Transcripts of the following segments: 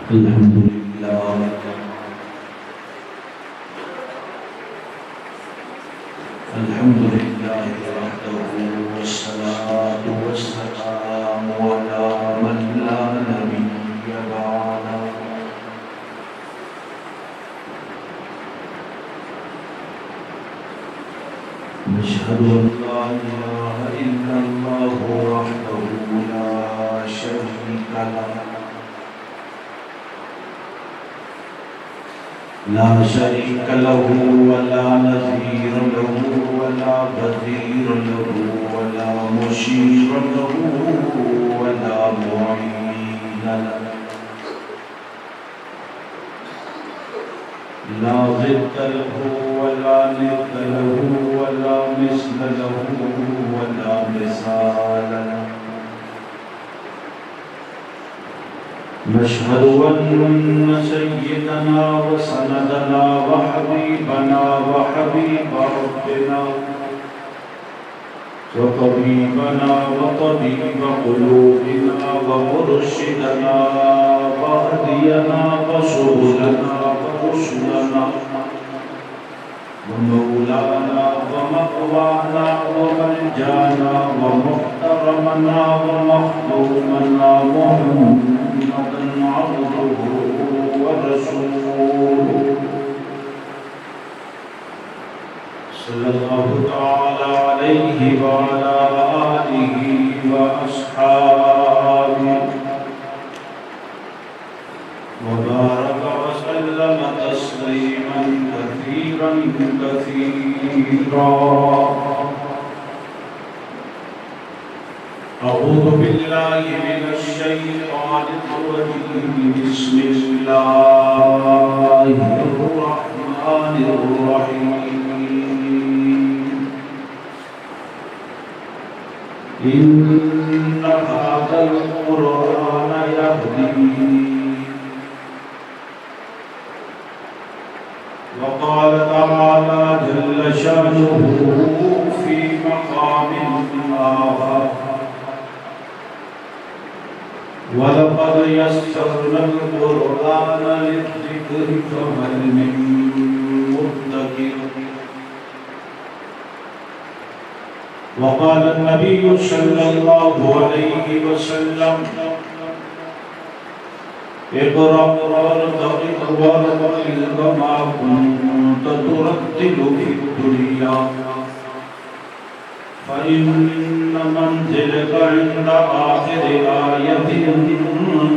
الحمد لله الحمد لله وحده والصلاة والسلام على من لا نبي بعده نشهد أن لا إله إلا الله وحده لا شريك له لا شريك له ولا نظير له ولا بدير له ولا مشير له ولا معين له لا ضد له ولا ند له ولا مثل له ولا مثال له نشهد أن سيدنا وسندنا وحبيبنا وحبيب ربنا وطبيبنا وطبيب قلوبنا ومرشدنا وهدينا وسبلنا ورشدنا ومولانا ومقوانا وملجانا ومحترمنا ومخدومنا محمدا عبده ورسوله صلى الله تعالى عليه وعلى آله وأصحابه وبارك وسلم تسليما كثيرا كثيرا أعوذ بالله من الشيطان الرجيم بسم الله الرحمن الرحيم إن هذا القرآن يهدي وقال تعالى جل شأنه في مقام آخر ولقد يسرنا القرآن للذكر فهل من مدكر وقال النبي صلى الله عليه وسلم اقرأ وارتقب وارتقل كما كنت ترتل في الدنيا فإن منزلك عند آخر آية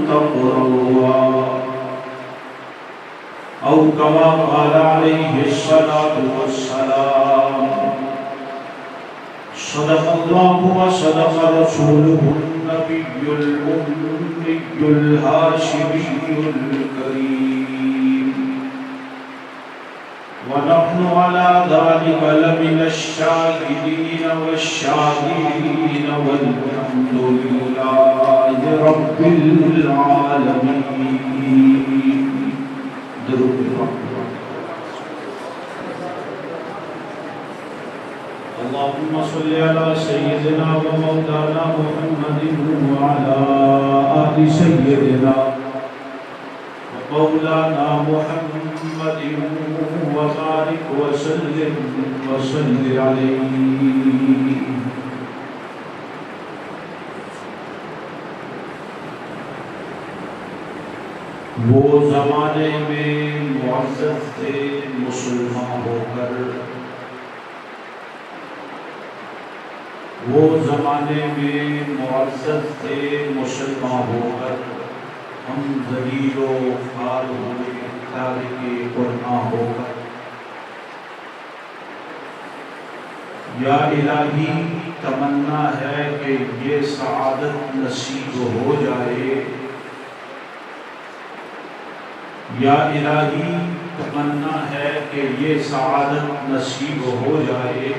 تقرأها أو كما قال عليه الصلاة والسلام صدق الله وصدق رسوله النبي الأمي الهاشمي الكريم ونحن على ذلك لمن الشاهدين والشاكرين والحمد لله رب العالمين. درود اللهم صل على سيدنا ومولانا محمد وعلى آل سيدنا ومولانا محمد وبارك وسلم وصل عليه. وہ زمانے میں معزز تھے مسلمان ہو کر، وہ زمانے میں معزز تھے مسلمان ہو کر، ہم ذلیل و خوار ہوئے تارک قرآن ہو کر. یا الہی تمنا ہے کہ یہ سعادت نصیب ہو جائے، یا الہی تمنا ہے کہ یہ سعادت نصیب ہو جائے.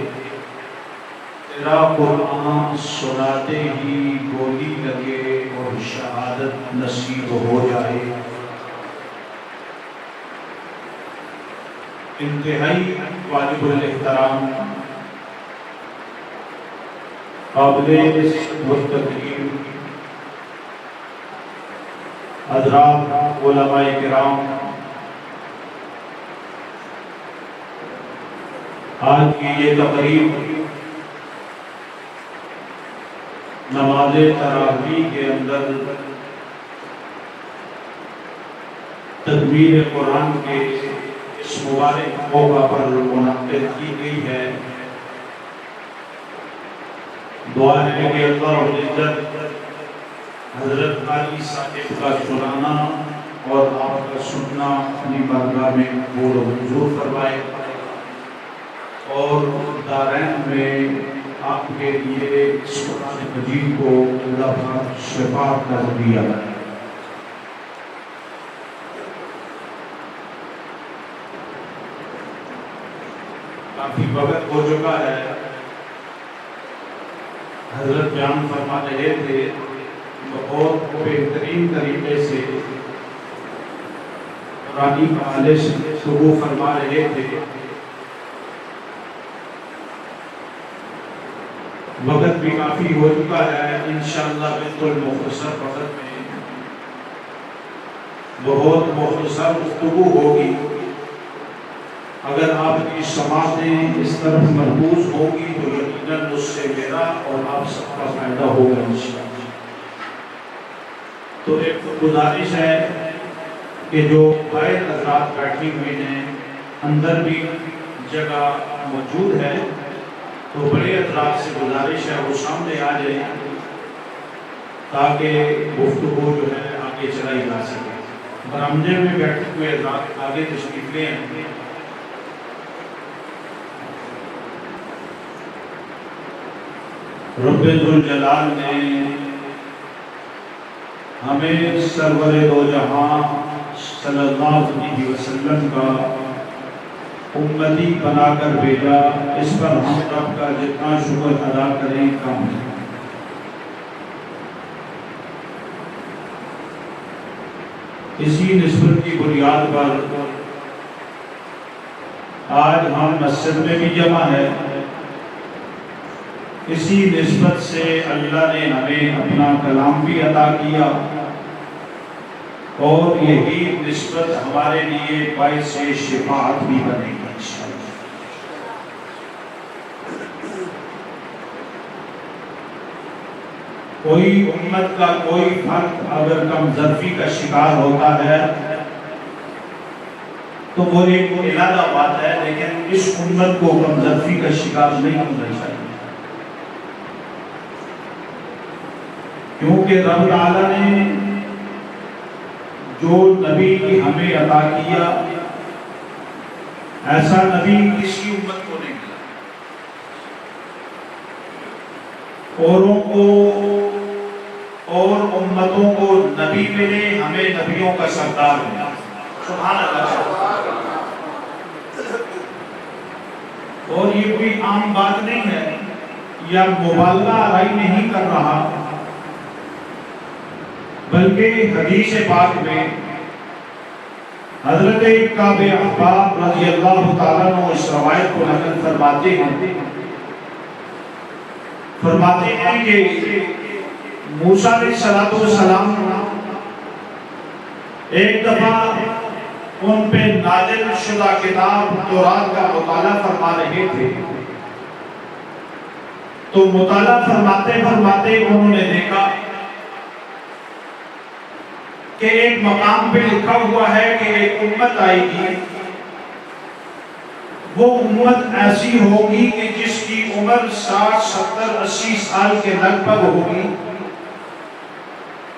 تیرا قرآن سناتے ہی گولی لگے اور شہادت نصیب ہو جائے. انتہائی واجب الاحترام قابل مستقیم حضرات علماء کرام، آج کی یہ تقریب نماز تراویح کے اندر تدبیر قرآن کے اس مبارک موقع پر منعقد کی گئی ہے۔ دعا ہے کہ اللہ رب العزت حضرت قاری صاحب کا سنانا اور آپ کا سننا اپنی بارگاہ میں قبول و منظور فرمائے، اور دارین میں آپ کے لیے اس قرآن مجید کو اللہ پاک شفا کا ذریعہ بنائے۔ کافی وقت ہو چکا ہے، حضرت بیان فرما رہے تھے، بہت بہترین طریقے سے قرآنی حوالے سے گفتگو فرما رہے تھے۔ وقت بھی کافی ہو چکا ہے، انشاءاللہ بالکل مختصر وقت میں بہت مختصر گفتگو ہوگی۔ اگر آپ کی سماعتیں اس طرف مرکوز ہوگی تو یقیناً اس سے میرا اور آپ سب کا فائدہ ہوگا انشاءاللہ۔ تو ایک گزارش ہے کہ جو باہر حضرات بیٹھے ہوئے ہیں، اندر بھی جگہ موجود ہے، تو بڑے حضرات سے گزارش ہے وہ سامنے آ جائیں تاکہ گفتگو جو ہے آگے چلائی جا سکے۔ برآمدے میں بیٹھے ہوئے حضرات آگے تشریف لے آئیں۔ رب ذوالجلال نے ہمیں سرور دو جہاں صلی اللہ علیہ وسلم کا امتی بنا کر بھیجا، اس پر ہم رب کا جتنا شکر ادا کریں کم ہے۔ اسی نسبت کی بنیاد پر آج ہم مسجد میں بھی جمع ہے۔ اسی نسبت سے اللہ نے ہمیں اپنا کلام بھی عطا کیا، اور یہی نسبت ہمارے لیے باعث شفاعت بھی بنے گی انشاءاللہ۔ کوئی امت کا کوئی فرد اگر کم ظرفی کا شکار ہوتا ہے تو وہ ایک علیحدہ بات ہے، لیکن اس امت کو کم ظرفی کا شکار نہیں ہونا چاہیے، کیونکہ رب تعالیٰ نے جو نبی ہمیں عطا کیا، ایسا نبی کسی امت کو نہیں ملا۔ اوروں کو اور امتوں کو نبی ملے، ہمیں نبیوں کا سردار ملا۔ سبحان اللہ۔ اور یہ کوئی عام بات نہیں ہے، یا مبالغہ آرائی نہیں کر رہا، بلکہ حدیث پاک میں حضرت کعب احبار رضی اللہ تعالیٰ عنہ اس روایت کو نقل فرماتے ہیں کہ موسیٰ علیہ السلام ایک دفعہ ان پہ نازل شدہ کتاب تورات کا مطالعہ فرما رہے تھے، تو مطالعہ فرماتے انہوں نے دیکھا کہ ایک مقام پہ لکھا ہوا ہے کہ ایک امت آئے گی، وہ امت ایسی ہوگی کہ جس کی عمر 60 70 80 سال کے لگ بھگ ہوگی۔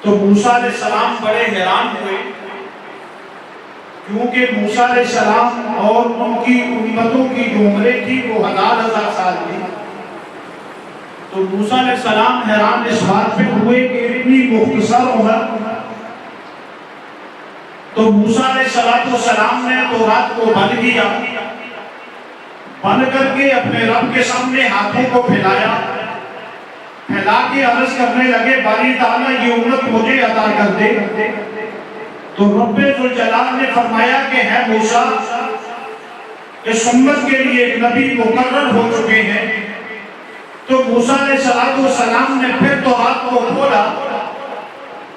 تو موسیٰ علیہ السلام بڑے حیران ہوئے، کیونکہ موسیٰ علیہ السلام اور ان کی امتوں کی جو عمریں تھی وہ 1000 سال تھی۔ تو موسیٰ علیہ السلام حیران اس بات پہ ہوئے کہ اتنی مختصر عمر۔ تو موسیٰ علیہ السلام نے تورات کو بند کیا، بند کر کے اپنے رب کے سامنے ہاتھوں کو پھیلایا، پھیلا کے عرض کرنے لگے باری تعالیٰ یہ امت مجھے عطا کر دے۔ تو رب ذوالجلال نے فرمایا کہ ہے موسیٰ، اس امت کے لیے ایک نبی مقرر ہو چکے ہیں۔ تو موسیٰ علیہ السلام نے پھر تورات کو کھولا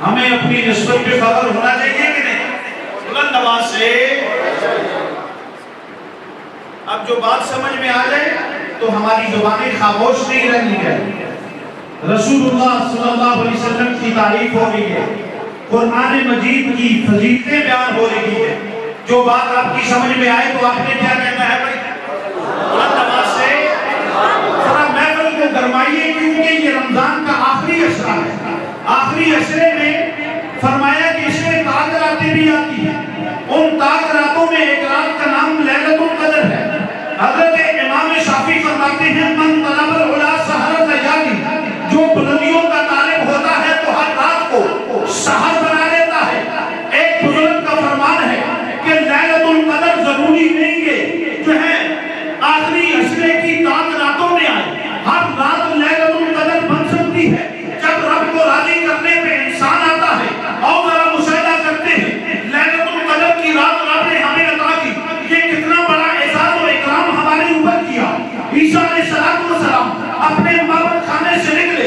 ہمیں اپنی نسبت پہ فخر ہونا چاہیے کہ نہیں؟ بلند آواز سے اب جو بات سمجھ میں آ جائے تو ہماری زبانیں خاموش نہیں رہنی ہے. رسول اللہ صلی اللہ علیہ وسلم کی تعریف ہو رہی ہے، قرآن مجید کی فضیلتیں بیان ہو رہی ہے. جو بات آپ کی سمجھ میں آئے تو آپ نے کیا کہنا ہے بھائی؟ بلند آواز سے ذرا محفل کو گرمائیے، کیونکہ یہ رمضان کا آخری عشرہ ہے. آخری عشرے میں فرمایا کہ اس میں تاک راتیں بھی آتی ہیں. ان تاک راتوں میں ایک رات کا نام لیلۃ القدر ہے. حضرت امام شافعی فرماتے ہیں من طلب العلا سحر لیالی، جو بلندیوں کا طالب ہوتا ہے تو ہر رات کو سحر بنا لیتا ہے. ایک بزرگ کا فرمان ہے کہ لیلۃ القدر ضروری نہیں ہے جو ہے آخری عشرے کی تاک راتوں میں آئے، ہر رات لیلۃ القدر بن سکتی ہے. جب رب کو راضی کرنے پہ انسان آتا ہے اور ذرا مشاہدہ کرتے ہیں لیلۃ القدر کی رات رب نے ہمیں عطا کی، یہ کتنا بڑا اعزاز و اکرام ہمارے اوپر کیا. عیسیٰ علیہ السلام اپنے معبد خانے سے نکلتے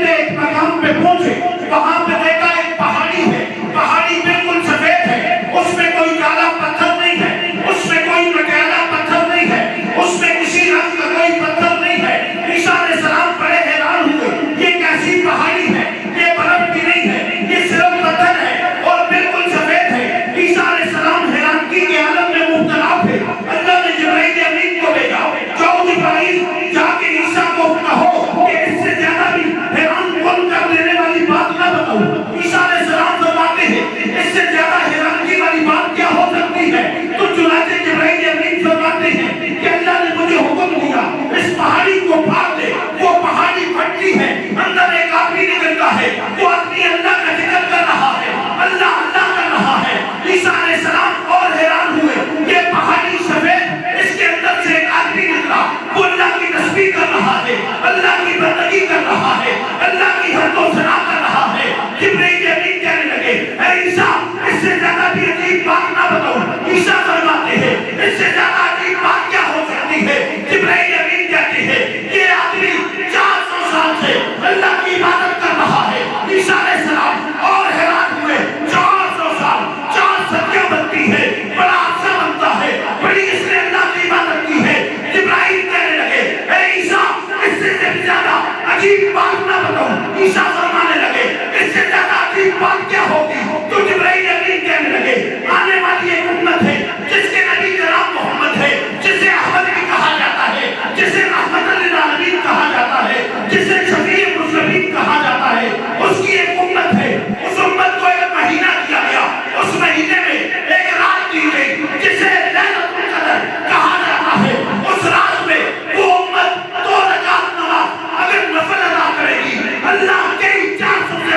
ایک مقام پہ پہنچے. وہاں پہ دیکھا ایک پہاڑی ہے، پہاڑی بالکل سفید ہے، اس میں کوئی کالا پتھر نہیں ہے، اس میں کوئی مٹیلا پتھر نہیں ہے، اس میں کسی رنگ کا کوئی پتھر نہیں ہے. عیسیٰ علیہ السلام بڑے حیران ہوئے، یہ کیسی پہاڑی ہے؟ یہ برف بھی نہیں ہے، یہ صرف پتھر ہے اور بالکل سفید ہے. عیسیٰ علیہ السلام حیرانگی کے عالم میں مبتلا تھے. اللہ نے جبرائیل امین کو بھیجا، جاؤ جبرائیل جا کے عیسیٰ کو کہو کہ اس سے زیادہ بھی حیران کن کر دینے والی بات نہ بتاؤ. عیسیٰ علیہ السلام فرماتے ہیں اس سے زیادہ حیرانگی والی بات کیا ہو سکتی ہے؟ تو چنانچہ جبرائیل امین فرماتے ہیں کہ اللہ نے مجھے حکم دیا اس پہاڑی کو پھاڑ دے. وہ پہاڑی پھٹتی ہے، اندر ایک آدمی نکلتا ہے، وہ آدمی اللہ کا ذکر کر رہا ہے، اللہ اللہ کر رہا ہے. عیسیٰ علیہ السلام اور حیران ہوئے، یہ پہاڑی سفید، اس کے اندر سے ایک آدمی نکلا، وہ اللہ کی تسبیح کر رہا ہے، اللہ کی بندگی کر رہا ہے، اللہ کی حمد و ثنا کر رہا ہے. جبرائیل امین کہنے لگے اے عیسیٰ اس سے زیادہ بھی عجیب بات نہ بتاؤ. عیسیٰ فرماتے ہیں اس سے زیادہ عجیب بات کیا ہو سکتی ہے؟ جبرائیل امین کہتے ہیں یہ آدمی 400 سال سے اللہ کی عبادت کر رہا ہے. عیسیٰ علیہ السلام اور حیران ہوئے، 400 سال 4 صدیاں بنتی ہے، بڑا عرصہ بنتا ہے، بڑی اس نے اللہ کی عبادت کی ہے. جبرائیل کہنے لگے اے عیسیٰ اس سے زیادہ عجیب بات نہ بتاؤ. عیسیٰ فرمانے لگے اس سے زیادہ عجیب بات کیا ہوگی؟ تو جبرائیل امین کہنے لگے آنے والی ایک امت ہے جس کے نبی کا نام محمد ہے، جسے احمد بھی کہا جاتا ہے، جسے رحمت للعالمین کہا جاتا ہے، جسے شفیع المذنبین کہا جاتا ہے. اس کی ایک امت ہے، اس امت کو ایک مہینہ دیا گیا، اس مہینے میں ایک رات دی گئی جسے لیلۃ القدر کہا جاتا ہے. اس رات میں وہ امت 2 رکعت نماز اگر نفل ادا کرے گی اللہ کے 400 سے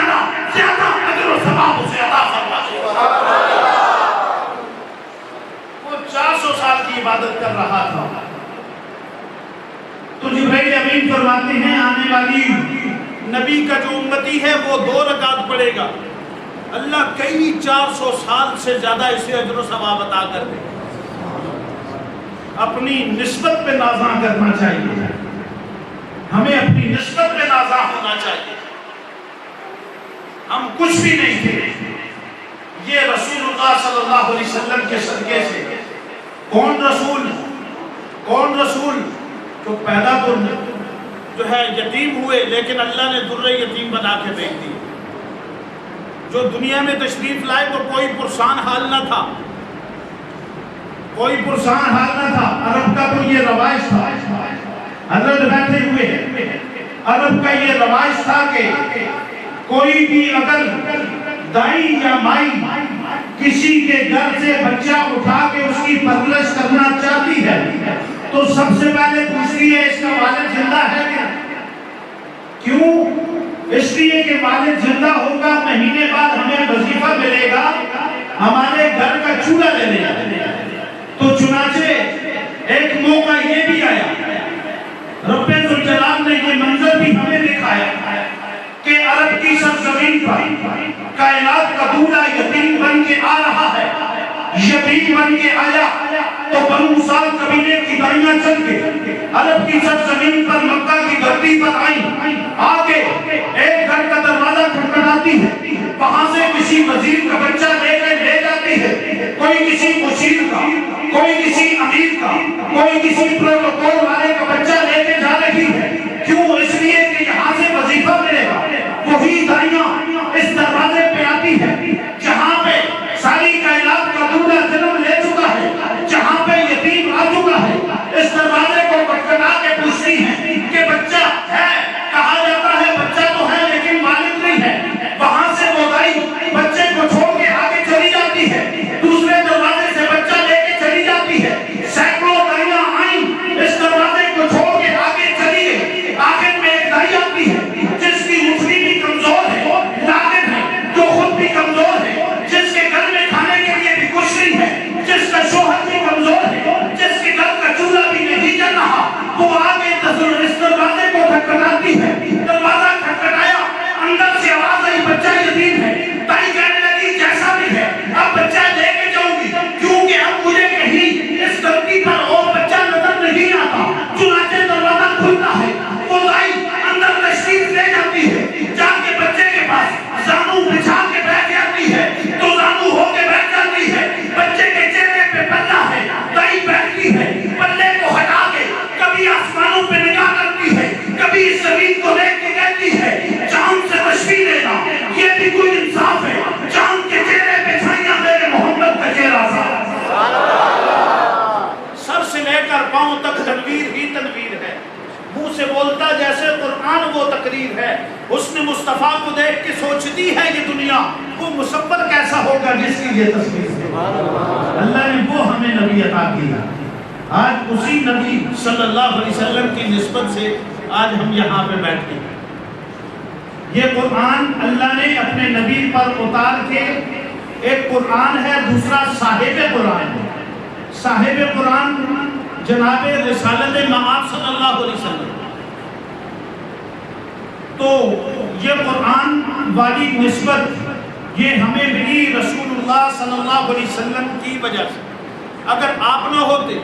زیادہ اجر و ثواب اسے عطا فرما دے گا. وہ 400 سال کی عبادت کر رہا تھا. تو جبرائیل امین فرماتے ہیں آنے والی نبی کا جو امتی ہے وہ 2 رکعت پڑھے گا، اللہ کئی 400 سال سے زیادہ اسے اجر و ثواب عطا کر دے. اپنی نسبت پہ نازاں کرنا چاہیے، ہمیں اپنی نسبت پہ نازاں ہونا چاہیے. ہم کچھ بھی نہیں تھے، یہ رسول اللہ صلی اللہ علیہ وسلم کے صدقے سے. کون رسول جو پیدا تو جو ہے یتیم ہوئے لیکن اللہ نے در یتیم بنا کے بھیج دی. جو دنیا میں تشریف لائے تو کوئی پرسان حال نہ تھا، کوئی پرسان حال نہ تھا. عرب کا تو یہ رواج تھا، حضرت بیٹھے ہوئے ہیں، عرب کا یہ رواج تھا کہ کوئی بھی اگر دائی یا مائی کسی کے گھر سے بچہ اٹھا کے اس کی پرورش کرنا چاہتی ہے تو سب سے پہلے پوچھتی ہے اس کا والد زندہ ہے کیا؟ کیوں؟ اس لیے کہ والد زندہ ہوگا، مہینے بعد ہمیں وظیفہ ملے گا ہمارے گھر کا چولہا لینے کا. تو چنانچہ ایک موقع یہ بھی آیا، رب ذوالجلال نے یہ منظر بھی ہمیں دکھایا کہ عرب کی سرزمین پر کائنات کا دولہ یتیم بن کے آ رہا ہے. یتیم بن کے آیا تو بنو سال قبیلے کی دائیاں چل کے عرب کی سرزمین پر مکہ کی دھرتی پر آئیں. آگے ایک گھر کا دروازہ کھٹکھٹاتی جاتی ہے, وہاں سے کسی وزیر کا بچہ لے کے لے جاتی ہے, کوئی کسی مشیر کا, کوئی کسی امیر کا, کوئی کسی پروٹوکول والے کا بچہ لے کے جا رہی ہے. کیوں؟ اس لیے کہ یہاں سے وظیفہ ملے گا. وہی دائیاں اس دروازے پہ آتی ہے جہاں پہ ساری کائنات کا دولہ جنم لے چکا ہے, جہاں پہ یتیم آ چکا ہے. اس دروازے کو کھٹکھٹا کے پوچھتی ہیں کہ بچہ ہے؟ کہا جاتا ہے بچہ تو ہے لیکن والد نہیں ہے. وہاں سے وہ دائی بچے کو چھوڑ کے آگے چلی جاتی ہے, دوسرے دروازے سے بچہ لے کے چلی جاتی ہے. سینکڑوں دائیاں آئیں, اس دروازے کو چھوڑ کے آگے چلی گئی. آخر میں ایک دائی آتی ہے جس کی مٹھی بھی کمزور ہے, لاغر ہے, جو خود بھی کمزور ہے, جس کے گھر میں کھانے کے لیے بھی کچھ نہیں ہے, جس کا شوہر بھی کمزور ہے, جس کے گھر کا چولہا بھی نہیں جل رہا. وہ آگے اس دروازے کو کھٹکھٹاتی ہے. دروازہ کھٹکھٹایا, اندر سے آواز آئی بچہ یتیم ہے. دائی کہنے لگی جیسا بھی ہے اب بچہ لے کے جاؤں گی, کیونکہ اب مجھے کہیں اس دھرتی پر اور بچہ نظر نہیں آتا. چنانچہ دروازہ کھلتا ہے, وہ دائی اندر تشریف لے جاتی ہے, جا کے بچے کے پاس زانو بچھا کے بیٹھ جاتی ہے, تو زانو ہو کے بیٹھ جاتی ہے. بچے کے چہرے پہ پلہ ہے, دائی بیٹھتی ہے, پلے کو ہٹا کے کبھی آسمانوں پہ نگاہ کرتی ہے, کبھی اس زمین کو دیکھ کے کہتی ہے چاند سے تشبیہ دینا یہ بھی کوئی انصاف ہے. چاند کے چہرے پہ چھائیاں میرے محمد کا چہرہ تھا. سر سے لے کر پاؤں تک تنویر ہی تنویر ہے. منہ سے بولتا جیسے قرآن وہ تقریر ہے. حسن مصطفیٰ کو دیکھ کے سوچتی ہے یہ دنیا وہ مصور کیسا ہوگا جس کی یہ تصویر ہے. اللہ نے وہ ہمیں نبی عطا کیا. آج اسی نبی صلی اللہ علیہ وسلم کی نسبت سے آج ہم یہاں پہ بیٹھے ہیں. یہ قرآن اللہ نے اپنے نبی پر اتار کے, ایک قرآن ہے, دوسرا صاحب قرآن ہے. صاحب قرآن جناب رسالت مآب صلی اللہ علیہ وسلم. تو یہ قرآن والی نسبت یہ ہمیں ملی رسول اللہ صلی اللہ علیہ وسلم کی وجہ سے. اگر آپ نہ ہوتے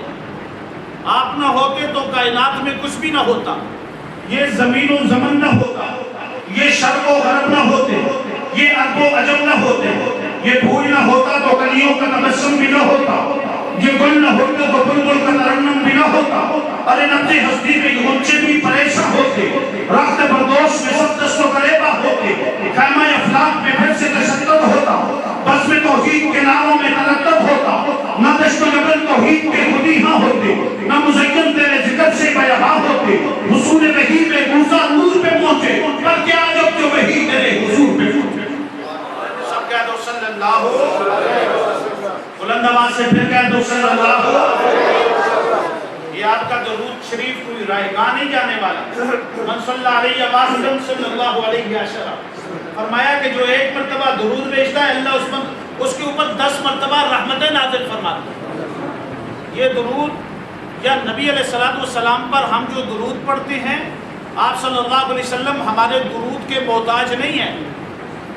تو کائنات میں کچھ بھی نہ ہوتا, یہ زمین و زمن نہ ہوتا, یہ شرق و غرب نہ ہوتے, یہ عرب و عجم نہ ہوتے, یہ پھول نہ ہوتا تو کلیوں کا تبسم بھی نہ ہوتا, یہ گل نہ ہوتا تو بلبل کا ترنم بھی نہ ہوتا. ارے نبض ہستی میں غنچے بھی پریشان ہوتے, رخت بردوش میں سب دست و گریباں ہوتے, خیمہ افلاک میں پھر سے تشدد ہوتا, بزم توحید کے ناروں میں تردد ہوتا, نہ دشت و جبل توحید کے خودی ہاں ہوتے, نہ مزین تیرے ذکر سے بیہاں ہوتے. حصول وحی میں موسیٰ نور پہ پہنچے, پر کیا جب جو وحی تیرے حضور پہ پہنچے. سب کہہ دو صلی اللہ علیہ وسلم. بلند آواز سے پھر کہہ دو صلی اللہ علیہ وسلم. یہ آپ کا درود شریف کوئی رائگاں نہیں جانے والا. من صلی علیہ وسلم صلی اللہ علیہ وسلم فرمایا کہ جو ایک مرتبہ درود بھیجتا ہے اللہ اس کے اوپر 10 مرتبہ رحمتیں نازل فرماتا ہے. یہ درود یا نبی علیہ السلام پر ہم جو درود پڑھتے ہیں, آپ صلی اللہ علیہ وسلم ہمارے درود کے محتاج نہیں ہیں,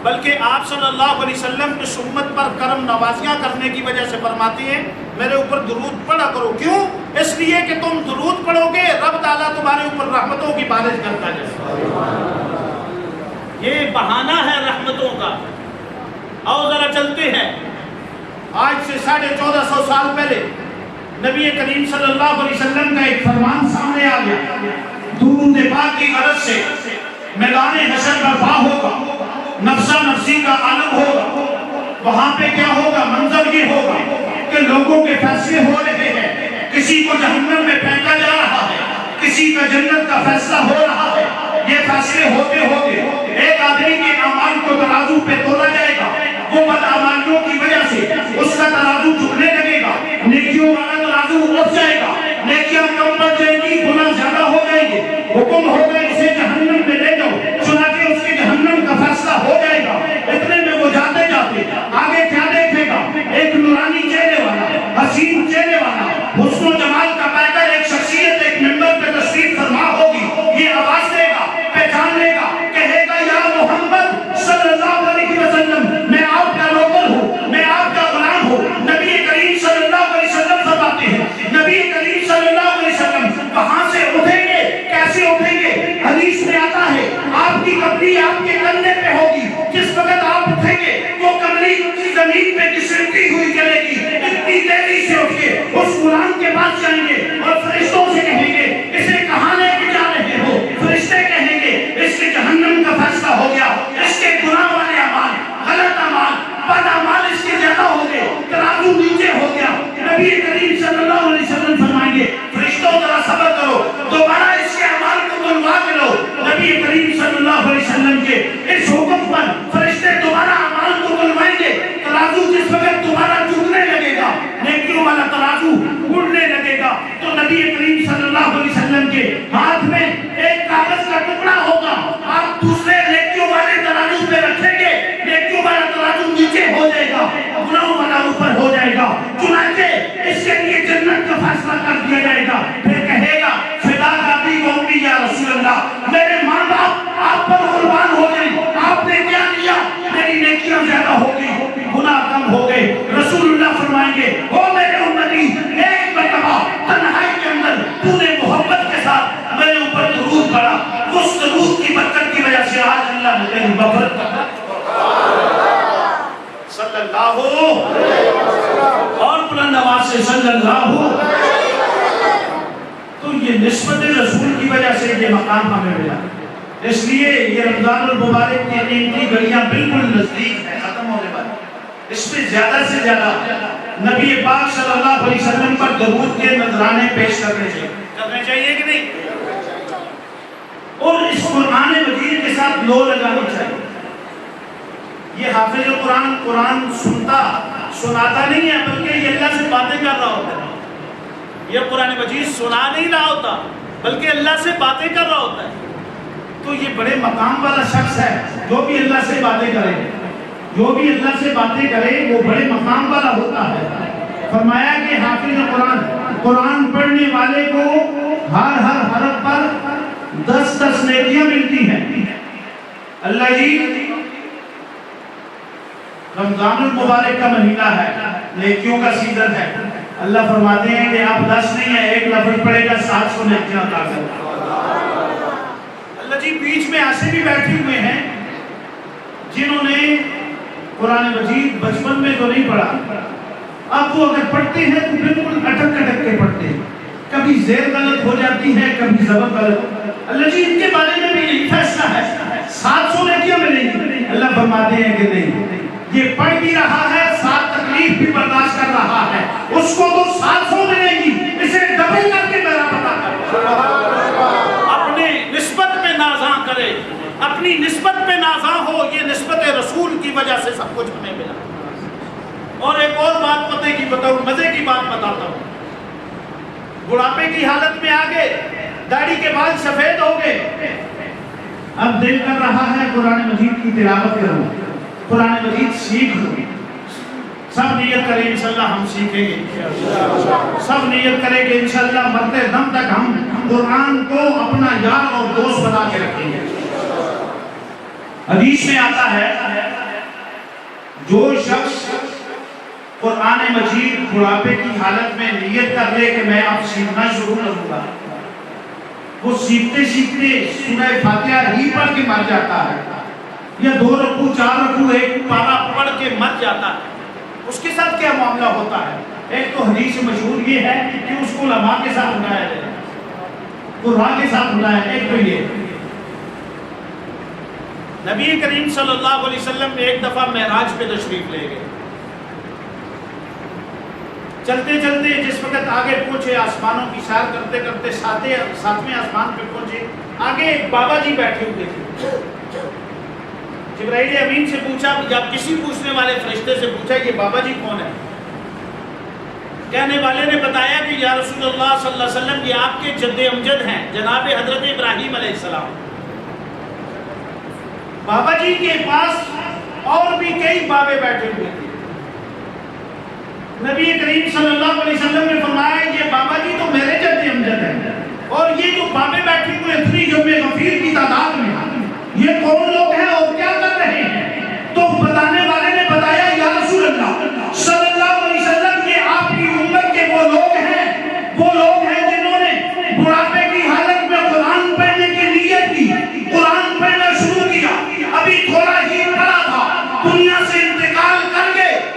بلکہ آپ صلی اللہ علیہ وسلم اس امت پر کرم نوازیاں کرنے کی وجہ سے فرماتے ہیں میرے اوپر درود پڑھا کرو. کیوں؟ اس لیے کہ تم درود پڑھو گے رب تعالیٰ تمہارے اوپر رحمتوں کی بارش کرتا ہے. یہ بہانہ ہے رحمتوں کا. آؤ ذرا چلتے ہیں. آج سے 1450 سال پہلے نبی کریم صلی اللہ علیہ وسلم کا ایک فرمان سامنے آ گیا. درود پاک کی غرض سے میدان حشر برپا ہوگا, نفسا نفسی کا عالم ہوگا. وہاں پہ کیا ہوگا؟ منظر یہ ہوگا کہ لوگوں کے فیصلے ہو رہے ہیں. کسی کو جہنم میں پھینکا جا رہا ہے, کسی کا جنت کا فیصلہ ہو رہا ہے. یہ فیصلے ہوتے ہوتے ایک آدمی کے اعمال کو ترازو پہ تولا جائے گا. وہ بدعمالیوں کی وجہ سے اس کا ترازو جھکنے لگے گا. نیکیوں والا ترازو اٹھ جائے گا, نیکیاں کم پڑ جائیں گی, گناہ زیادہ ہو جائیں گے. حکم ہوگا اسے جہنم میں لے جاؤ, چنانچہ اس کے جہنم کا فیصلہ ہو جائے گا. اتنے میں وہ جاتے جاتے آگے کیا دیکھے گا؟ ایک نورانی چہرے والا, حسین چہرے والا, حسن و جمال کا پیکر ایک شخصیت ایک ممبر پہ تشریف فرما ہوگی. یہ آواز دے گا, پہچان لے گا, کہے گا یا محمد صلی اللہ علیہ وسلم میں آپ کا نوکر ہوں, میں آپ کا غلام ہوں. نبی کریم صلی اللہ علیہ وسلم فرماتے ہیں, نبی کریم صلی اللہ علیہ وسلم کہاں سے اٹھیں گے, کیسے اٹھیں گے؟ حدیث میں آتا زمین پہ گھسٹتی ہوئی چلے گی، اتنی تیزی سے اٹھ کے اس غلام کے پاس جائیں گے اور فرشتوں سے کہیں گے اسے کہاں لے کے جا رہے ہو؟ فرشتے کہیں گے اس کے جہنم کا فیصلہ ہو گیا، اس کے گناہ والے اعمال، غلط اعمال، بد اعمال اس کے زیادہ ہو گئے، ترازو نیچے ہو گیا۔ نبی کریم صلی اللہ علیہ وسلم فرمائیں گے فرشتوں ذرا صبر کرو، دوبارہ اس کے اعمال کو تلوا کے لو۔ نبی کریم صلی اللہ علیہ وسلم کے اس حکم پر فرشتے دوبارہ اعمال کو تلوائیں گے۔ ترازو جس وقت دوبارہ جھکنے لگے گا، نیکیوں والا ترازو اڑنے لگے گا، تو نبی کریم صلی اللہ علیہ وسلم کے ہاتھ میں ایک کاغذ کا ٹکڑا ہوگا، آپ دوسرے نیکیوں والے ترازو پہ رکھیں گے، نیکیوں والا ترازو نیچے ہو جائے گا، گناہوں والا اوپر ہو جائے گا، چنانچہ اس کے لیے جنت کا فیصلہ کر دیا جائے گا۔ پھر کہے گا فدا کابی قومی یا رسول اللہ، میرے ماں باپ آپ پر قربان ہو گئے، آپ نے کیا کیا؟ میری نیکیاں زیادہ ہو گئی، گناہ کم ہو گئے۔ رسول اللہ فرمائیں گے او میرے امتی، ایک مرتبہ تنہائی کے اندر تو نے محبت کے ساتھ میرے اوپر درود پڑھا، اس درود کی برکت کی وجہ سے آج اللہ نے تیری مغفرت کر دی۔ صلی اللہ اور بلند آواز سے صلی اللہ۔ تو یہ نسبت رسول کی وجہ سے یہ مقام ہمیں ملا، اس لیے یہ رمضان المبارک کی قیمتی گھڑیاں بالکل نزدیک ہے، ختم ہونے والی۔ اس میں زیادہ سے زیادہ نبی پاک صلی اللہ علیہ وسلم پر درود کے نذرانے پیش کرنے چاہیے کہ نہیں؟ اور اس قرآن مجید کے ساتھ لو لگانی چاہیے۔ یہ حافظ قرآن قرآن سناتا نہیں ہے، بلکہ یہ اللہ سے باتیں کر رہا ہوتا ہے۔ یہ قرآن مجید سنا نہیں رہا ہوتا، بلکہ اللہ سے باتیں کر رہا ہوتا ہے۔ تو یہ بڑے مقام والا شخص ہے، جو بھی اللہ سے باتیں کرے، جو بھی اللہ سے باتیں کرے وہ بڑے مقام والا ہوتا ہے۔ فرمایا کہ حافظ قرآن پڑھنے والے کو ہر حرف پر 10 نیکیاں ملتی ہیں۔ اللہ جی رمضان المبارک کا مہینہ ہے، نیکیوں کا سیزن ہے، اللہ فرماتے ہیں کہ آپ 10 نہیں ہے، ایک لفظ پڑھے گا 700 نیکیاں عطا کریں۔ اللہ جی بیچ میں ایسے بھی بیٹھے ہوئے ہیں جنہوں نے قرآن مجید بچپن میں تو نہیں پڑھا، اب وہ اگر پڑھتے ہیں تو بالکل اٹک کے پڑھتے ہیں، کبھی زیر غلط ہو جاتی ہے، کبھی زبر غلط۔ اللہ جی ان کے بارے میں بھی یہی فیصلہ ہے 700 نیکیاں ملیں گی۔ اللہ فرماتے ہیں کہ نہیں، یہ پڑھ بھی رہا ہے، 7 تکلیف بھی برداشت کر رہا ہے، اس کو تو 700 ملیں گی، اسے ڈبل کر کے میرا پتہ کر۔ اپنے نسبت پہ نازاں کرے، اپنی نسبت پہ نازاں ہو، یہ نسبت رسول کی وجہ سے سب کچھ ہمیں ملا۔ اور ایک اور بات پتے کی بتاؤں، مزے کی بات بتاتا ہوں۔ بڑھاپے کی حالت میں آگے داڑھی کے بال سفید ہو گئے، اب دل کر رہا ہے قرآن مجید کی تلاوت کروں، قرآن مجید سیکھ لوں۔ سب نیت کریں انشاءاللہ ہم سیکھیں گے، سب نیت کریں کہ انشاءاللہ مرتے دم تک ہم قرآن کو اپنا یار اور دوست بنا کے رکھیں گے۔ حدیث میں آتا ہے جو شخص قرآن مجید بڑھاپے کی حالت میں نیت کر لے کہ میں اب سیکھنا شروع کروں گا، وہ سیکھتے سیکھتے سورہ فاتحہ ہی پڑھ کے مر جاتا ہے، یا 2 رکوع 4 رکوع ایک پارہ پڑھ کے مر جاتا ہے۔ اس کے ساتھ کیا معاملہ ہوتا ہے؟ ایک تو حدیث مشہور یہ ہے کہ اس کو علماء کے ساتھ اٹھایا جائے، قرآن کے ساتھ اٹھایا۔ ایک تو یہ نبی کریم صلی اللہ علیہ وسلم ایک دفعہ معراج پہ تشریف لے گئے، چلتے چلتے جس وقت آگے پہنچے، آسمانوں کی سیر کرتے کرتے 7ویں آسمان پہ پہنچے، آگے ایک بابا جی بیٹھے ہوئے تھے۔ جبرائیل امین سے پوچھا، یا کسی پوچھنے والے فرشتے سے پوچھا یہ بابا جی کون ہے؟ کہنے والے نے بتایا کہ یا رسول اللہ صلی اللہ علیہ وسلم یہ آپ کے جد امجد ہیں، جناب حضرت ابراہیم علیہ السلام۔ بابا جی کے پاس اور بھی کئی بابے بیٹھے ہوئے تھے۔ نبی کریم صلی اللہ علیہ وسلم نے فرمایا یہ بابا جی تو میرے جد امجد ہیں، اور یہ جو بابے بیٹھے ہوئے اتنی جمع غفیر کی تعداد میں، یہ کون لوگ ہیں اور کیا کر رہے ہیں؟ تو بتانے والے نے بتایا یا رسول اللہ صلی اللہ علیہ وسلم یہ آپ کی امت کے وہ لوگ ہیں جنہوں نے بڑھاپے کی حالت میں قرآن پڑھنے کی نیت کی، قرآن پڑھنا شروع کیا، ابھی تھوڑا ہی پڑھا تھا، دنیا سے انتقال کر گئے،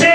6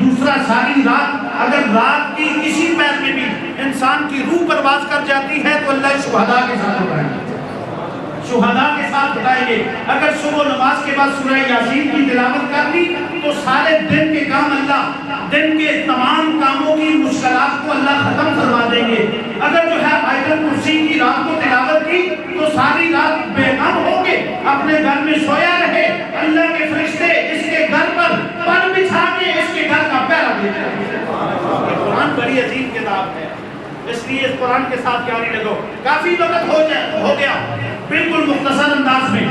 دوسرا ساری رات اگر رات کی کسی پیر میں بھی انسان کی روح پرواز کر جاتی ہے تو اللہ شہداء کے ساتھ اٹھائیں گے، شہداء کے ساتھ اٹھائیں گے۔ اگر صبح نماز کے بعد سورہ یاسین کی تلاوت کر لی تو سارے دن کے کام اللہ، دن کے تمام کاموں کی مشکلات کو اللہ ختم فرما دیں گے۔ اگر جو ہے آیت الکرسی کی رات کو تلاوت کی تو ساری رات بے غم ہو کے اپنے گھر میں سویا رہے، اللہ کے فرشتے اس کے گھر پر پر بچھا کے اس کے گھر کا پہرا دیتے ہیں۔ قرآن بڑی عظیم کتاب ہے، اس لیے اس قرآن کے ساتھ جاری رکھو۔ کافی وقت ہو گیا، بالکل مختصر انداز میں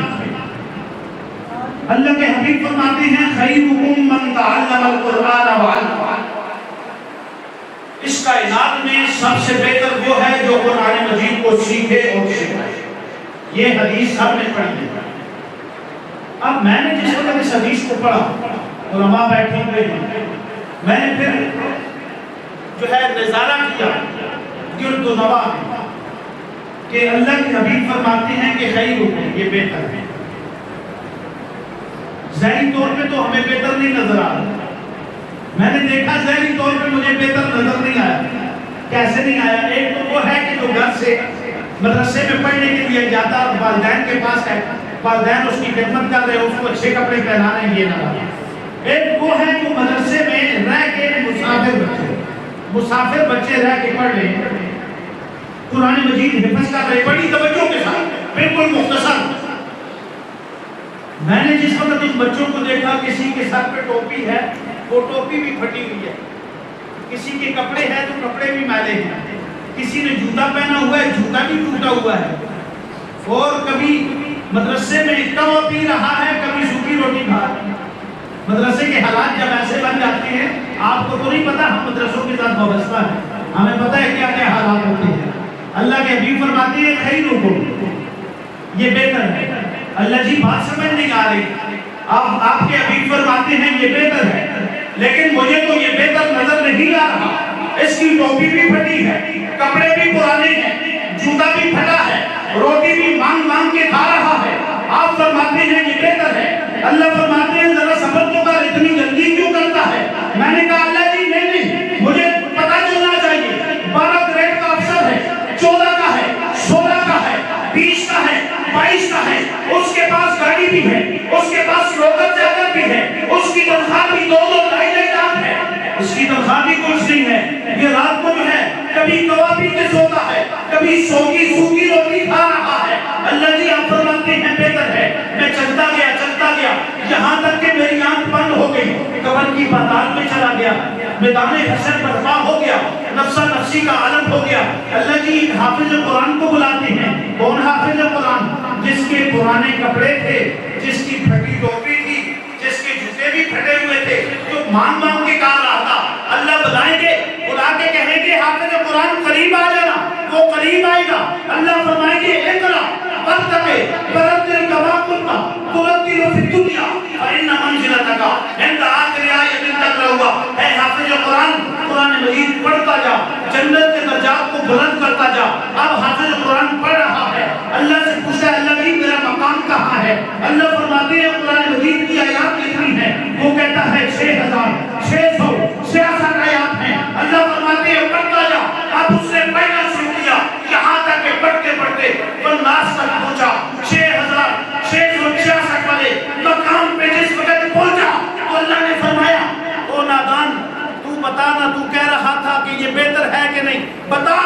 اللہ کے حبیب فرماتے ہیں خیرکم من تعلم القرآن وعلمہ، اس کائنات میں سب سے بہتر وہ ہے جو قرآن مجید کو سیکھے اور سکھائے۔ یہ حدیث سب نے پڑھی ہے۔ اب میں نے جس وقت اس حدیث کو پڑھا، علماء بیٹھے ہوئے ہیں، میں نے پھر جو ہے نظارہ کیا گرد و نواح میں کہ اللہ کے حبیب فرماتے ہیں کہ خیرکم، یہ بہتر ہے۔ ظاہری طور پہ تو ہمیں بہتر نہیں نظر آ رہا، میں نے دیکھا ظاہری طور پہ مجھے بہتر نظر نہیں آیا۔ کیسے نہیں آیا؟ ایک تو وہ ہے کہ جو گھر سے مدرسے میں پڑھنے کے لیے جاتا اور والدین کے پاس ہے، والدین اس کی خدمت کر رہے ہیں، اس کو اچھے کپڑے پہنا رہے ہیں، یہ نہ رہا۔ ایک وہ ہے جو مدرسے میں رہ کے مسافر بچے رہ کے پڑھ رہے ہیں، قرآن مجید حفظ کر رہے، بڑی توجہ کے ساتھ، بالکل مختصر۔ میں نے جس وقت ان بچوں کو دیکھا، کسی کے سر پہ ٹوپی ہے، وہ ٹوپی بھی پھٹی ہوئی ہے، کسی کے کپڑے ہیں تو کپڑے بھی میلے ہیں، کسی نے جوتا پہنا ہوا ہے، جوتا بھی ٹوٹا ہوا ہے، اور کبھی مدرسے میں کوا پی رہا ہے، کبھی سوکھی روٹی کھا رہا ہے۔ مدرسے کے حالات جب ایسے بن جاتے ہیں، آپ کو تو نہیں پتا، ہم مدرسوں کے ساتھ وابستہ ہیں، ہمیں پتا ہے کیا کیا حالات ہوتے ہیں۔ اللہ کے حبیب فرماتے ہیں خیرکم، یہ بہتر ہے۔ اللہ جی بات سمجھ نہیں آ رہی، آپ کے حبیب فرماتے ہیں یہ بہتر ہے، لیکن مجھے تو یہ بہتر نظر نہیں آ رہا۔ اس کی ٹوپی بھی پھٹی ہے، کپڑے بھی پرانے ہیں، جوتا بھی پھٹا ہے، روٹی بھی مانگ مانگ کے کھا رہا ہے، آپ فرماتے ہیں یہ بہتر ہے۔ اللہ فرماتے ہیں ذرا صبر تو کر، اتنی جلدی کیوں کرتا ہے؟ میں نے کہا اللہ جی نہیں، مجھے پتا چلنا چاہیے، 12 گریڈ کا افسر ہے، 14 کا ہے، 16 کا ہے، 20 کا ہے، 22 کا ہے، اس کے پاس گاڑی بھی ہے، اس کے پاس روکت جاکر بھی ہے، اس کی تنخواہ بھی 2 ڈھائی لاکھ ہے، اس کی تنخواہ بھی کچھ نہیں ہے، یہ رات کو جو ہے کبھی کوا پی کے سوتا ہے، کبھی سوکی روٹی کھا رہا ہے۔ اللہ جی آپ فرماتے ہیں بہتر ہے۔ میں چلتا گیا یہاں تک کہ میری آنکھ بند ہو گئی، قبر کی پاتال میں چلا گیا، میدان حشر برپا ہو گیا، نفسا نفسی کا عالم ہو گیا۔ اللہ جی حافظ قرآن کو بلاتے ہیں، کون حافظ قرآن؟ جس کے پرانے کپڑے تھے، جس کی پھٹی ٹوپی تھی، جس کے جوتے بھی پھٹے ہوئے تھے، جو مانگ مانگ کے کہا رہا تھا۔ اللہ بلائیں گے، بلا کے کہیں گے حافظ قرآن قریب آ جانا، وہ قریب آئے گا۔ اللہ فرمائیں گے اقرا وارتقِ ورتل کما کنت ترتل فی الدنیا فإن منزلتک عند آخر آیۃ تقرأها۔ اے حافظ قرآن، قرآن مجید پڑھتا جا، جنت کے درجات کو بلند کرتا جا۔ اب حافظ قرآن پڑھ رہا ہے، اللہ سے پوچھتا ہے اللہ جی میرا مقام کہاں ہے؟ اللہ فرماتے ہیں قرآن مجید کی آیات کتنی ہیں؟ وہ کہتا ہے 6666 آیات ہیں۔ اللہ فرماتے ہیں پڑھتا جا۔ اب اس نے پڑھنا شروع کیا، یہاں تک کہ پڑھتے پڑھتے والناس تک پہنچا، 6666 والے مقام پہ جس وقت پہنچا تو اللہ نے فرمایا او نادان، تو بتا نا، تو کہہ رہا تھا کہ یہ بہتر ہے کہ نہیں، بتا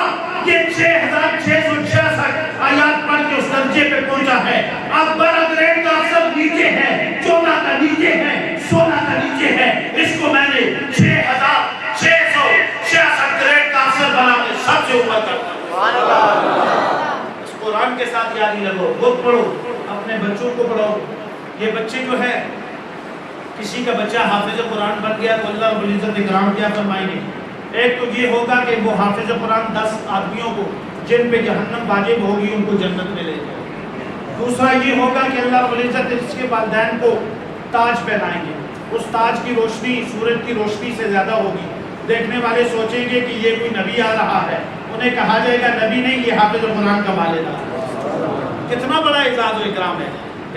یہ 6666 آیات پڑھ کے اس درجے پہ پہنچا ہے۔ اب 12 گریڈ کا افسر نیچے ہے، 14 کا نیچے ہے، 16 کا نیچے ہے، اس کو میں نے 6666 گریڈ کا افسر بنا کے سب سے اوپر کر دیا۔ اس قرآن کے ساتھ یاد لگو، خود پڑھو، اپنے بچوں کو پڑھاؤ۔ یہ بچے جو ہے، کسی کا بچہ حافظ قرآن بن گیا تو اللہ رب العزت اکرام کیا فرمائیں گے؟ ایک تو یہ ہوگا کہ وہ حافظ قرآن 10 آدمیوں کو جن پہ جہنم واجب ہوگی ان کو جنت میں لے جائے۔ دوسرا یہ ہوگا کہ اللہ رب العزت اس کے والدین کو تاج پہنائیں گے، اس تاج کی روشنی سورج کی روشنی سے زیادہ ہوگی، دیکھنے والے سوچیں گے کہ یہ کوئی نبی آ رہا ہے، انہیں کہا جائے گا نبی نہیں، یہ حافظ قرآن کا والدہ۔ کتنا بڑا اعزاز و اکرام ہے۔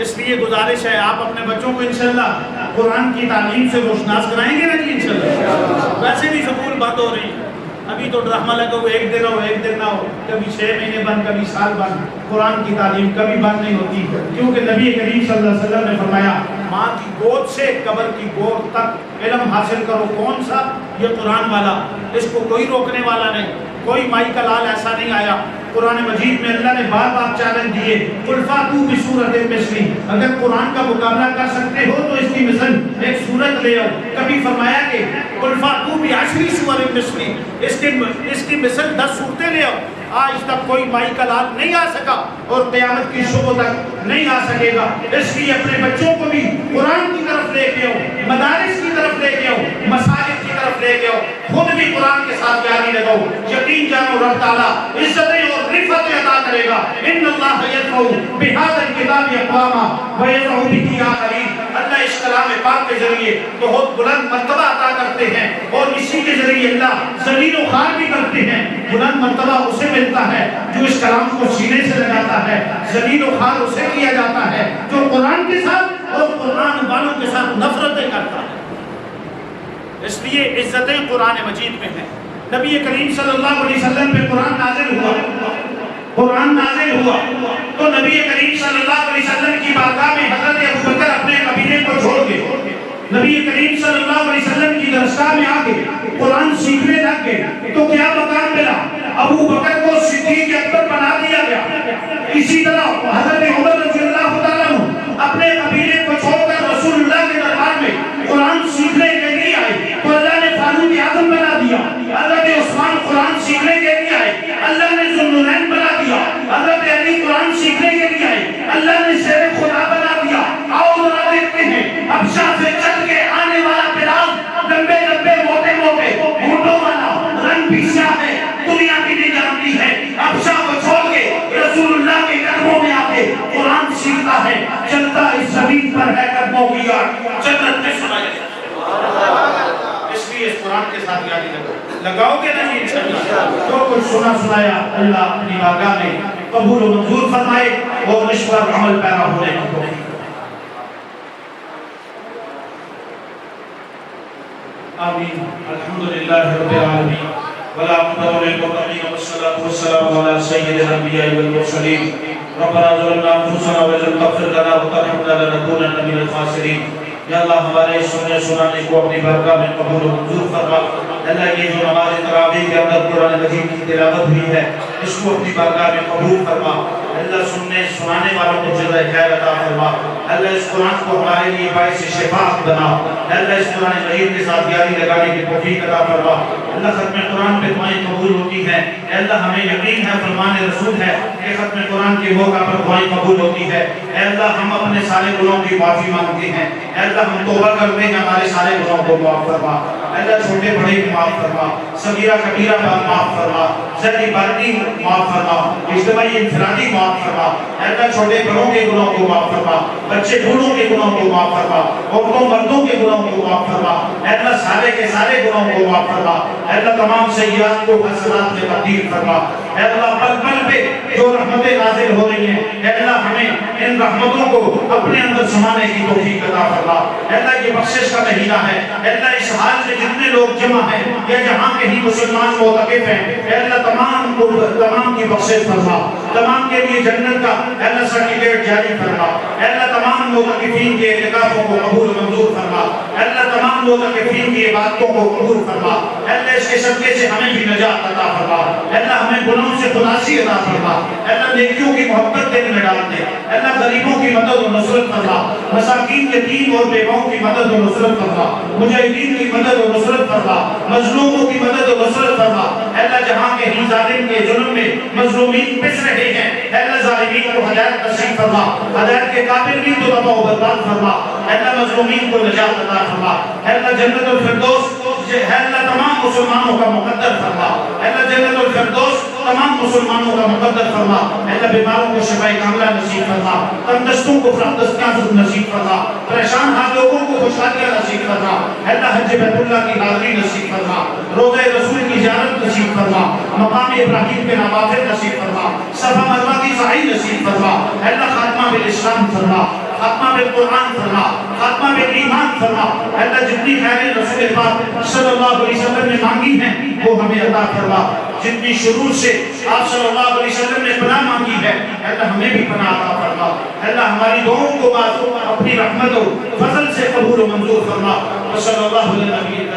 اس لیے گزارش ہے آپ اپنے بچوں کو انشاءاللہ قرآن کی تعلیم سے روشناس کرائیں گے نا جی انشاءاللہ. ویسے بھی سکول بند ہو رہی ہیں. ابھی تو ڈرامہ لگا ہو، ایک دن ہو ایک دن نہ ہو، کبھی 6 مہینے بند، کبھی سال بند. قرآن کی تعلیم کبھی بند نہیں ہوتی، کیونکہ نبی کریم صلی اللہ علیہ وسلم نے فرمایا ماں کی گود سے قبر کی گود تک علم حاصل کرو. کون سا؟ یہ قرآن والا. اس کو کوئی روکنے والا نہیں، کوئی مائی کا لال ایسا نہیں آیا. قرآن مجید میں اللہ نے بار بار چیلنج دیے، قل فاتوا بسورۃ مثلہ، اگر قرآن کا مقابلہ کر سکتے ہو تو اس کی مثل ایک سورت لے آؤ. کبھی فرمایا کہ قل فاتوا بعشر سور مثلہ، اس کی مثل 10 صورتیں لے آؤ. آج تک کوئی مائی کا لال نہیں آ سکا اور قیامت کی صبح تک نہیں آ سکے گا. اس لیے اپنے بچوں کو بھی قرآن کی طرف لے کے آؤ، مدارس کی طرف لے کے آؤ، مساجد کی طرف لے کے آؤ، خود بھی قرآن کے ساتھ یاری لگاؤ. یقین جانو رب تعالیٰ عزتیں اور رفعتیں عطا کرے گا. ان اللہ یرفع بہذا الکتاب اقواما ویضع بہ آخرین. اللہ اس کلام پاک کے ذریعے بہت بلند مرتبہ عطا کرتے ہیں اور اسی کے ذریعے اللہ ذلیل و خوار بھی کرتے ہیں. بلند مرتبہ اسے ملتا ہے جو اس کلام کو سینے سے لگاتا ہے، ذلیل و خوار اسے کیا جاتا ہے جو قرآن کے ساتھ اور قرآن والوں کے ساتھ نفرتیں کرتا ہے. اس لیے عزتیں قرآن مجید میں ہیں. نبی کریم صلی اللہ علیہ وسلم پہ قرآن نازل ہوا، قرآن نازل ہوا تو نبی کریم صلی اللہ علیہ وسلم کی بارگاہ میں حضرت ابوبکر اپنے قبیلے کو چھوڑ گئے. نبی کریم صلی اللہ علیہ وسلم کی درسگاہ میں آ کے قرآن سیکھنے لگ گئے تو کیا مقام ملا؟ ابو بکر کو صدیق اکبر بنا دیا گیا. اسی طرح حضرت عمر رضی اللہ تعالیٰ عنہ اپنے قبیلے کو چھوڑ کر رسول اللہ کے دربار میں قرآن سیکھنے کے لیے آئے تو اللہ نے فاروق اعظم بنا دیا. حضرت عثمان قرآن سیکھنے کے لیے آئے، اللہ نے ذوالنورین بنا دیا. حضرت علی قرآن سیکھنے کے لیے آئے، اللہ نے شیر خدا بنا دیا. آؤ ذرا دیکھتے ہیں حبشہ سے چل کے آنے والا بلال، لمبے لمبے موٹے موٹے ہونٹوں والا، رنگ بھی سیاہ ہے، دنیا بھی نہیں جانتی ہے. حبشہ کو چھوڑ کے رسول اللہ کے قدموں میں آ کے قرآن سیکھتا ہے، چلتا اس زمین پر ہے قدموں کی آڑ، جنت میں سنا جائے. اس لیے اس قرآن کے ساتھ یاری لگاؤ گے نہیں انشاءاللہ. جو کچھ سنا سنایا اللہ اپنی بارگاہ میں قبول و منظور فرمائے اور اس پر عمل پیرا ہونے کی توفیق. آمین. الحمدللہ رب العالمین والعاقبۃ للمتقین والصلاۃ والسلام علی سید الانبیاء والمرسلین. ربنا ظلمنا انفسنا وان لم تغفر لنا وترحمنا لنکونن من الخاسرین. یا اللہ ہمارے سننے سنانے کو اپنی بارگاہ میں قبول و منظور فرما. اللہ یہ جو نماز تراویح کے اندر قرآن مجید کی تلاوت ہوئی ہے اس کو اپنی بارگاہ میں قبول فرما. اللہ سننے سنانے والوں کو جزائے خیر عطا فرما. اللہ اس قرآن کو ہمارے لیے باعث شفاعت بنا. اللہ اس قرآن مجید کے ساتھ یاری لگانے کی توفیق عطا فرما. اللہ ختم قرآن پہ دعائیں قبول ہوتی ہیں. اللہ ہمیں یقین ہے فرمان رسول ہے کہ ختم قرآن کے موقع پر دعائیں قبول ہوتی ہے. اے اللہ ہم اپنے سارے گناہوں کی معافی مانگتے ہیں. اے اللہ ہم توبہ کرتے ہیں ہمارے سارے گناہوں کو معاف فرما. اے اللہ چھوٹے بڑے کو معاف فرما، صغیرہ کبیرہ معاف فرما، ذری باطنی معاف فرما، اجتماعی انفرادی معاف فرما. اے اللہ چھوٹے بڑوں کے گناہوں کو معاف فرما، بچے بوڑھوں کے گناہوں کو معاف فرما، عورتوں مردوں کے گناہوں کو معاف فرما. اے اللہ سارے کے سارے گناہوں کو معاف فرما. اے اللہ تمام سیئات کو حسنات میں تبدیل فرما. اے اللہ پل پل پہ جو رحمتیں نازل ہو رہی ہیں اے اللہ ہمیں ان رحمتوں کو اپنے اندر سمانے کی توفیق عطا فرما. اے اللہ یہ بخشش کا مہینہ ہے. اے اللہ اس حال میں جتنے لوگ جمع ہیں یا جہاں کہیں مسلمان معتکف ہیں اے اللہ تمام کی بخشش فرما، تمام کے لیے جنت کا اے اللہ سرٹیفکیٹ جاری فرما. اے اللہ تمام معتکفین کے اعتکافوں کو قبول منظور فرما. اے اللہ تمام معتکفین کی عبادتوں کو قبول فرما. اے اللہ اس کے صدقے سے ہمیں بھی نجات عطا فرما. اے اللہ ہمیں گناہوں سے خلاصی عطا فرما. اے اللہ نیکیوں کی محبت دل میں ڈال دے. اے اللہ غریبوں کی مدد و نصرت فرما، مساکین یتیم اور بیواؤں کی مدد و نصرت فرما، مجاہدین کی مدد و نصرت فرما، مظلوموں کی مدد و نصرت فرما. اے اللہ جہاں کے ہی ظالم کے ظلم میں مظلومین پس رہے ہیں اے اللہ ظالمین کو ہدایت نصیب فرما، ہدایت کے قابل بھی تو تباہ و برباد فرما. اے اللہ مظلومین کو نجات عطا فرما. اے اللہ جنت الفردوس اے اللہ تمام مسلمانوں کا مقدر فرما. اے اللہ جنت الفردوس تمام مسلمانوں کا مقدر فرما. اے اللہ بیماروں کو شفاء کاملہ نصیب فرما، تندرستوں کو دستیاب نصیب فرما، پریشان حال لوگوں کو خوشحالیاں نصیب فرما. اے اللہ حج بیت اللہ کی حاضری نصیب فرما، روضہ رسول کی زیارت نصیب فرما، مقام ابراہیم کے نوافل نصیب فرما، صفا مروہ کی سعی نصیب فرما. اے اللہ خاتمہ بالاسلام فرما، خاتمہ بالقرآن فرما، خاتمہ بالایمان فرما۔ اللہ جتنی خیریں رسول پاک صلی اللہ علیہ وسلم نے مانگی ہیں وہ ہمیں عطا فرما، جتنی شرور سے آپ صلی اللہ علیہ وسلم نے پناہ مانگی ہے اللہ ہمیں بھی پناہ عطا فرما۔ اللہ ہماری دعاؤں کو اپنی رحمت و فضل سے قبول و منظور فرما۔ صلی اللہ علیہ وسلم۔